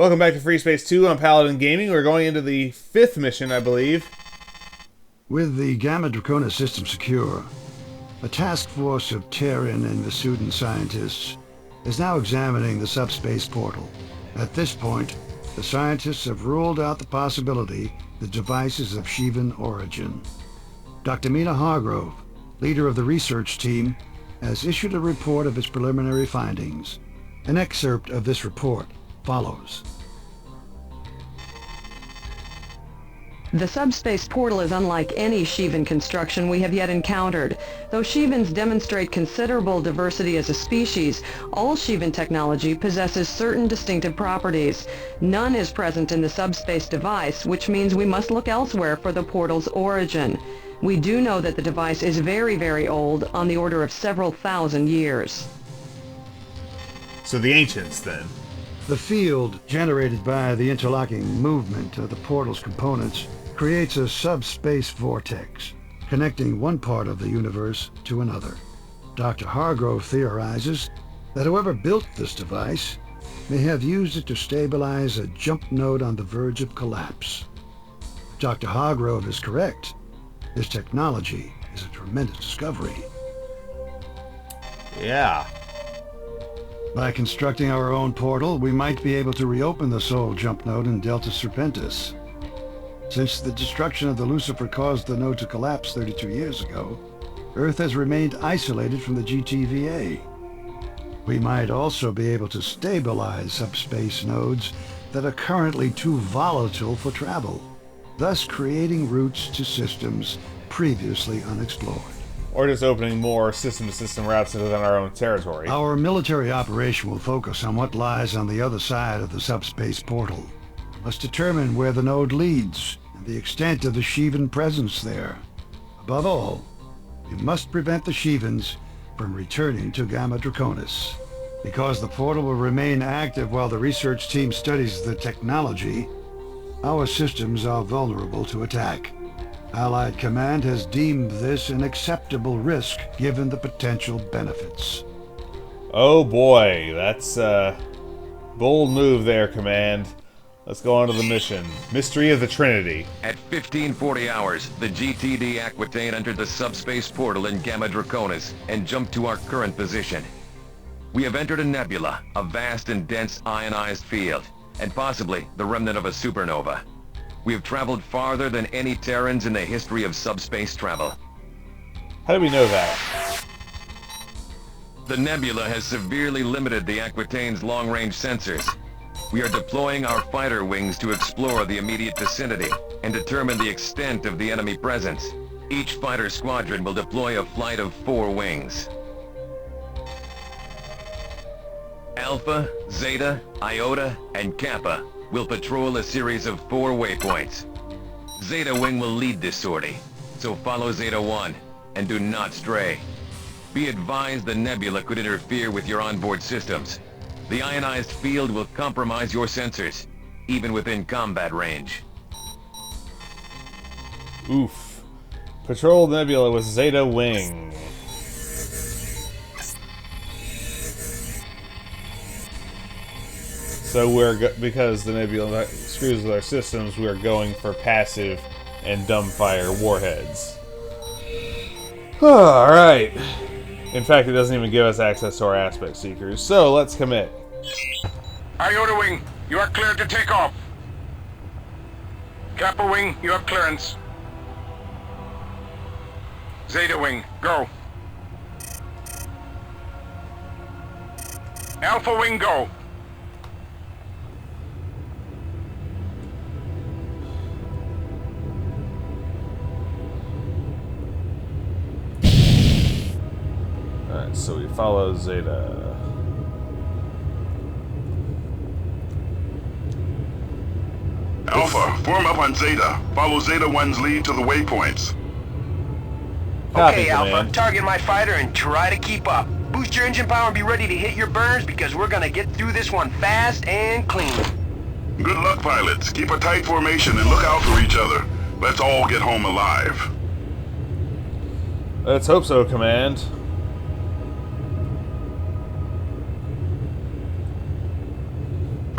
Welcome back to Freespace 2 on Paladin Gaming. We're going into the 5th mission, I believe. With the Gamma Draconis system secure, a task force of Terran and Vesudan scientists is now examining the subspace portal. At this point, the scientists have ruled out the possibility the device is of Shivan origin. Dr. Mina Hargrove, leader of the research team, has issued a report of its preliminary findings. An excerpt of this report follows. The subspace portal is unlike any Shivan construction we have yet encountered. Though Shivans demonstrate considerable diversity as a species, all Shivan technology possesses certain distinctive properties. None is present in the subspace device, which means we must look elsewhere for the portal's origin. We do know that the device is very, very old, on the order of several thousand years. So the ancients, then. The field generated by the interlocking movement of the portal's components creates a subspace vortex, connecting one part of the universe to another. Dr. Hargrove theorizes that whoever built this device may have used it to stabilize a jump node on the verge of collapse. If Dr. Hargrove is correct, this technology is a tremendous discovery. Yeah. By constructing our own portal, we might be able to reopen the soul jump node in Delta Serpentis. Since the destruction of the Lucifer caused the node to collapse 32 years ago, Earth has remained isolated from the GTVA. We might also be able to stabilize subspace nodes that are currently too volatile for travel, thus creating routes to systems previously unexplored. Or just opening more system-to-system routes within our own territory. Our military operation will focus on what lies on the other side of the subspace portal. We must determine where the node leads and the extent of the Shivan presence there. Above all, we must prevent the Shivans from returning to Gamma Draconis. Because the portal will remain active while the research team studies the technology, our systems are vulnerable to attack. Allied Command has deemed this an acceptable risk given the potential benefits. Oh boy, that's a bold move there, Command. Let's go on to the mission. Mystery of the Trinity. At 1540 hours, the GTD Aquitaine entered the subspace portal in Gamma Draconis and jumped to our current position. We have entered a nebula, a vast and dense ionized field, and possibly the remnant of a supernova. We have traveled farther than any Terrans in the history of subspace travel. How do we know that? The nebula has severely limited the Aquitaine's long-range sensors. We are deploying our fighter wings to explore the immediate vicinity and determine the extent of the enemy presence. Each fighter squadron will deploy a flight of 4 wings. Alpha, Zeta, Iota, and Kappa will patrol a series of 4 waypoints. Zeta Wing will lead this sortie, so follow Zeta 1 and do not stray. Be advised the nebula could interfere with your onboard systems. The ionized field will compromise your sensors, even within combat range. Oof. Patrol nebula with Zeta Wing. So because the nebula screws with our systems, we are going for passive and dumbfire warheads. Alright. In fact, it doesn't even give us access to our aspect seekers, so let's commit. Iota Wing, you are cleared to take off. Kappa Wing, you have clearance. Zeta Wing, go. Alpha Wing, go. Alright, so we follow Zeta. Alpha, form up on Zeta. Follow Zeta 1's lead to the waypoints. Copy, Okay, Alpha, Command. target my fighter and try to keep up. Boost your engine power and be ready to hit your burners because we're gonna get through this one fast and clean. Good luck, pilots. Keep a tight formation and look out for each other. Let's all get home alive. Let's hope so, Command.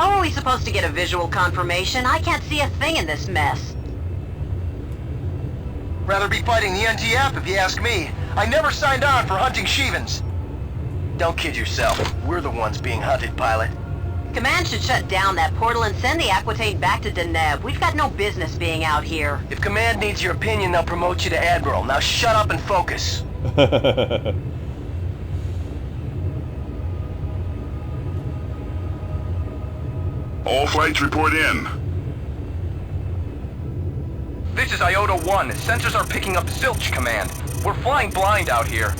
Oh, are we supposed to get a visual confirmation? I can't see a thing in this mess. Rather be fighting the NTF if you ask me. I never signed on for hunting Shivans. Don't kid yourself. We're the ones being hunted, pilot. Command should shut down that portal and send the Aquitaine back to Deneb. We've got no business being out here. If Command needs your opinion, they'll promote you to Admiral. Now shut up and focus. All flights report in. This is Iota 1. Sensors are picking up zilch, Command. We're flying blind out here.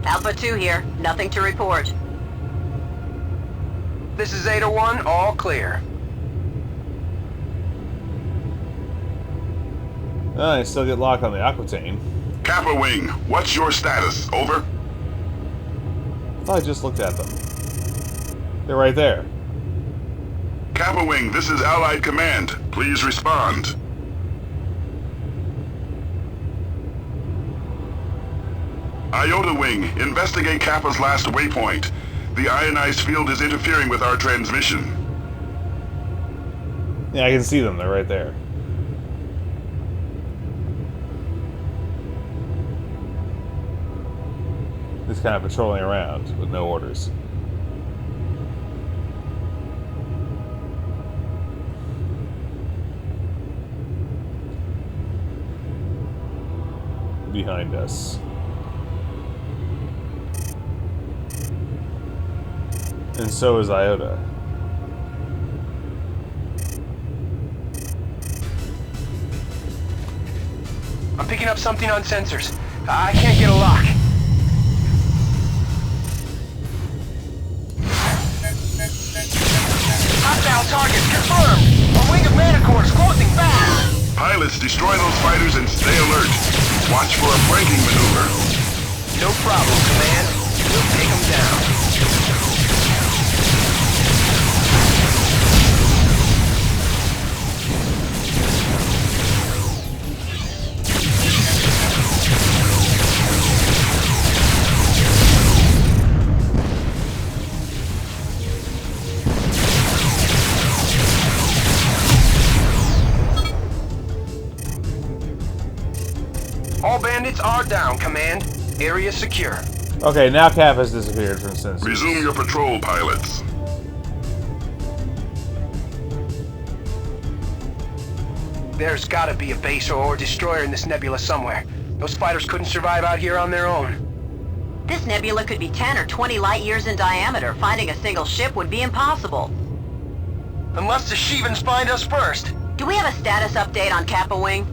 Alpha 2 here. Nothing to report. This is Zeta 1, all clear. I still get locked on the Aquitaine. Kappa Wing, what's your status? Over? I thought I just looked at them. They're right there. Kappa Wing, this is Allied Command. Please respond. Iota Wing, investigate Kappa's last waypoint. The ionized field is interfering with our transmission. Yeah, I can see them. They're right there. Just kind of patrolling around with no orders. Behind us. And so is Iota. I'm picking up something on sensors. I can't get a lock. Hostile target confirmed. A wing of Manicore is closing fast. Pilots, destroy those fighters and stay alert. Watch for a flanking maneuver. No problem, Command. We'll take them down. All bandits are down, Command. Area secure. Okay, now Kappa's disappeared from sensors. Resume your patrol, pilots. There's gotta be a base or destroyer in this nebula somewhere. Those fighters couldn't survive out here on their own. This nebula could be 10 or 20 light years in diameter. Finding a single ship would be impossible. Unless the Shivans find us first. Do we have a status update on Kappa Wing?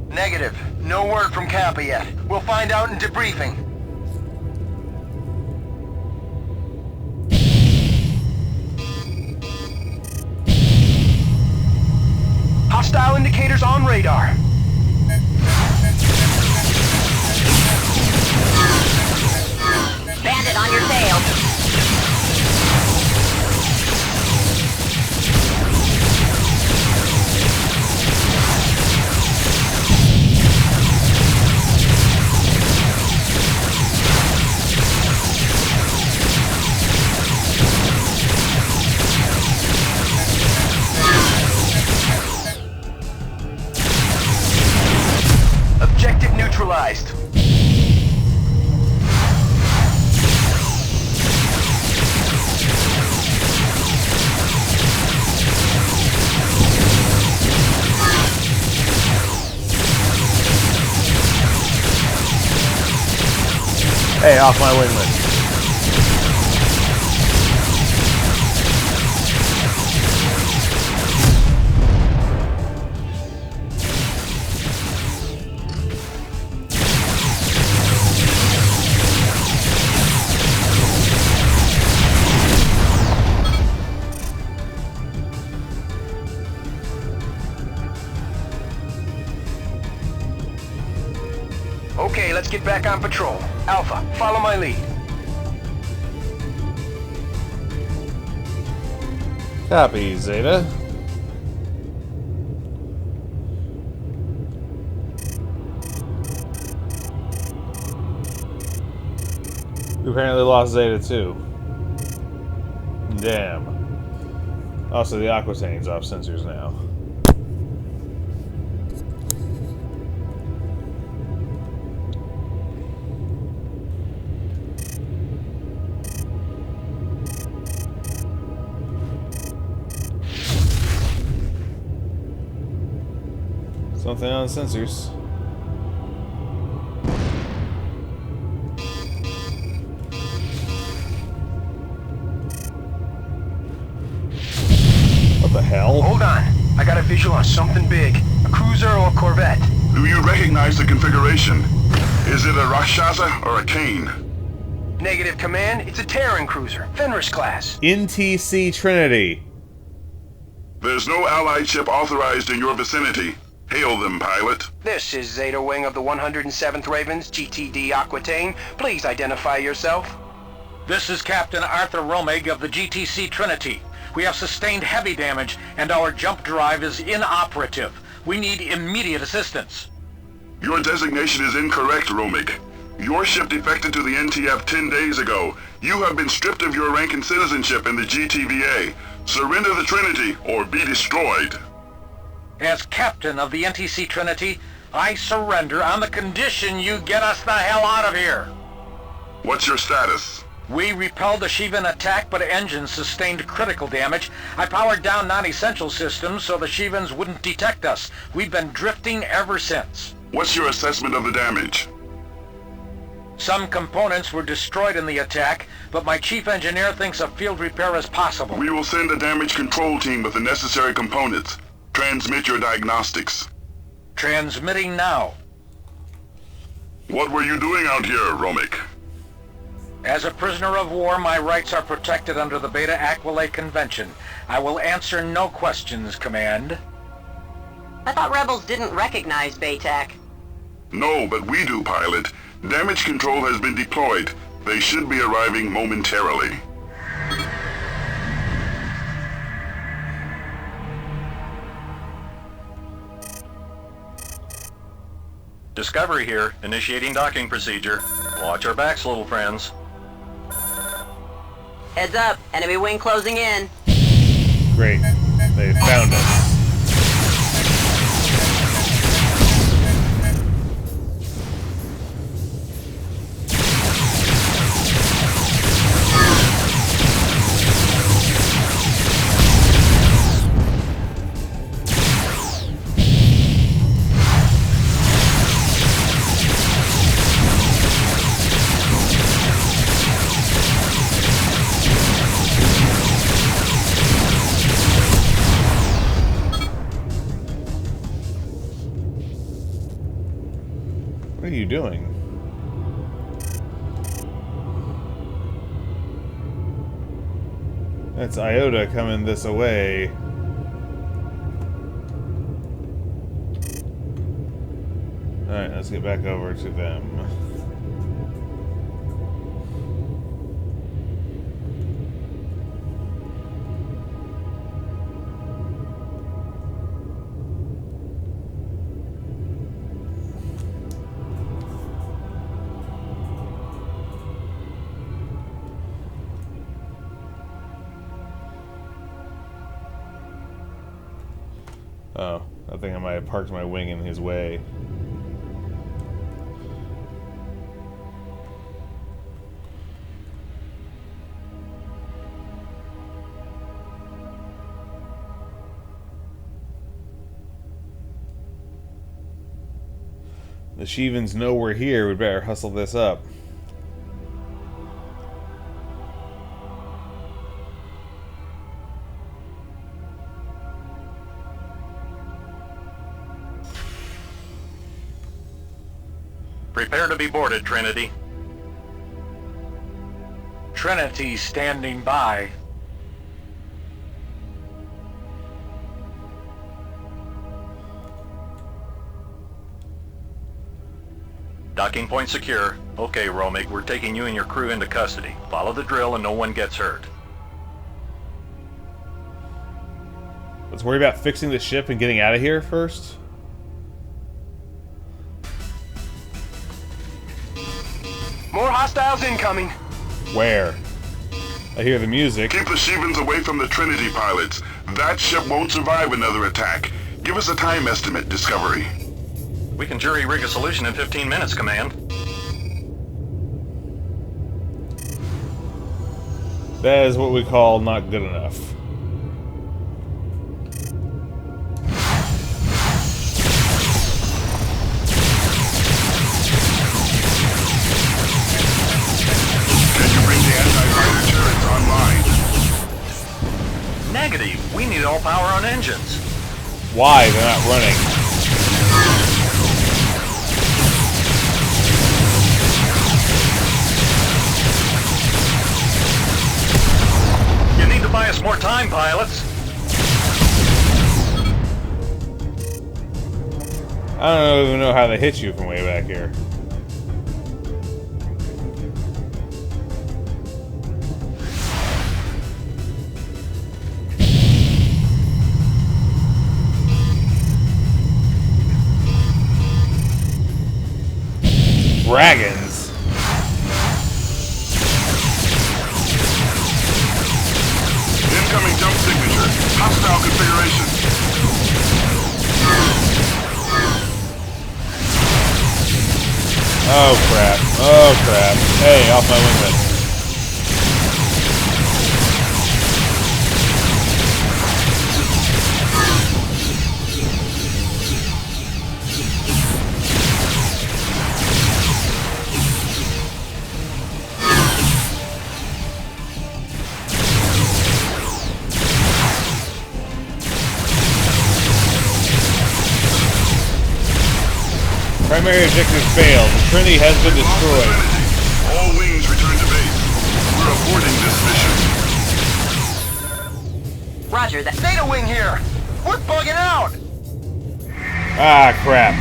Negative. No word from Kappa yet. We'll find out in debriefing. Hostile indicators on radar. Bandit on your tail. Objective neutralized. Hey, off my winglet. Okay, let's get back on patrol. Alpha, follow my lead. Copy, Zeta. We apparently lost Zeta too. Damn. Also, the Aquitaine's off sensors now. Something on sensors. What the hell? Hold on. I got a visual on something big. A cruiser or a corvette. Do you recognize the configuration? Is it a Rakshasa or a Kane? Negative, Command. It's a Terran Cruiser. Fenris class. NTC Trinity. There's no Allied ship authorized in your vicinity. Hail them, pilot. This is Zeta Wing of the 107th Ravens, GTD Aquitaine. Please identify yourself. This is Captain Arthur Romig of the GTC Trinity. We have sustained heavy damage, and our jump drive is inoperative. We need immediate assistance. Your designation is incorrect, Romig. Your ship defected to the NTF 10 days ago. You have been stripped of your rank and citizenship in the GTVA. Surrender the Trinity, or be destroyed. As captain of the NTC Trinity, I surrender on the condition you get us the hell out of here. What's your status? We repelled the Shivan attack, but engines sustained critical damage. I powered down non-essential systems so the Shivans wouldn't detect us. We've been drifting ever since. What's your assessment of the damage? Some components were destroyed in the attack, but my chief engineer thinks a field repair is possible. We will send a damage control team with the necessary components. Transmit your diagnostics. Transmitting now. What were you doing out here, Romig? As a prisoner of war, my rights are protected under the Beta Aquilate Convention. I will answer no questions, Command. I thought rebels didn't recognize BATAC. No, but we do, pilot. Damage control has been deployed. They should be arriving momentarily. Discovery here, initiating docking procedure. Watch our backs, little friends. Heads up, enemy wing closing in. Great. They found us. What are you doing? That's Iota coming this way. Alright, let's get back over to them. Oh, I think I might have parked my wing in his way. The Shivans know we're here, we better hustle this up. Prepare to be boarded, Trinity. Trinity standing by. Docking point secure. Okay, Romig, we're taking you and your crew into custody. Follow the drill and no one gets hurt. Let's worry about fixing the ship and getting out of here first. More hostiles incoming. Where? I hear the music. Keep the Shivans away from the Trinity pilots. That ship won't survive another attack. Give us a time estimate, Discovery. We can jury-rig a solution in 15 minutes, Command. That is what we call not good enough. Can you bring the anti-fighter turrets online? Negative. We need all power on engines. Why? They're not running. You need to buy us more time, pilots. I don't even know how they hit you from way back here. Dragons. Incoming jump signature. Hostile configuration. Oh crap. Oh crap. Hey, off my wingman. Primary objective failed. The Trinity has been destroyed. All wings return to base. We're aborting this mission. Roger that. Zeta wing here. We're bugging out. Ah, crap.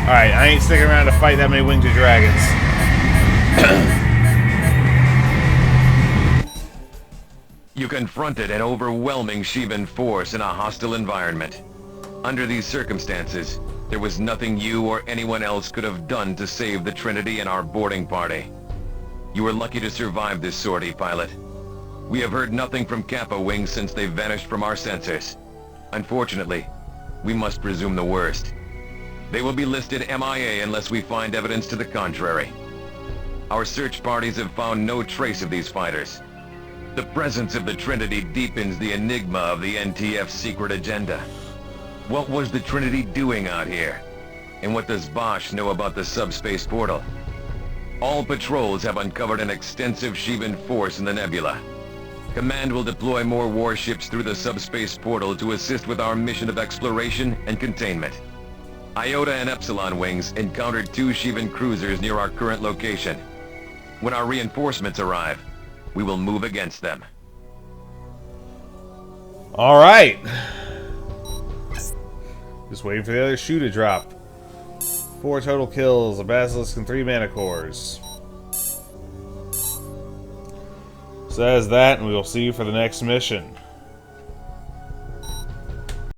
Alright, I ain't sticking around to fight that many winged dragons. You confronted an overwhelming Shivan force in a hostile environment. Under these circumstances, there was nothing you or anyone else could have done to save the Trinity and our boarding party. You were lucky to survive this sortie, pilot. We have heard nothing from Kappa Wing since they vanished from our sensors. Unfortunately, we must presume the worst. They will be listed MIA unless we find evidence to the contrary. Our search parties have found no trace of these fighters. The presence of the Trinity deepens the enigma of the NTF's secret agenda. What was the Trinity doing out here? And what does Bosch know about the subspace portal? All patrols have uncovered an extensive Shivan force in the nebula. Command will deploy more warships through the subspace portal to assist with our mission of exploration and containment. Iota and Epsilon wings encountered 2 Shivan cruisers near our current location. When our reinforcements arrive, we will move against them. Alright. Just waiting for the other shoe to drop. 4 total kills, a basilisk, and 3 mana cores. So that is that, and we will see you for the next mission.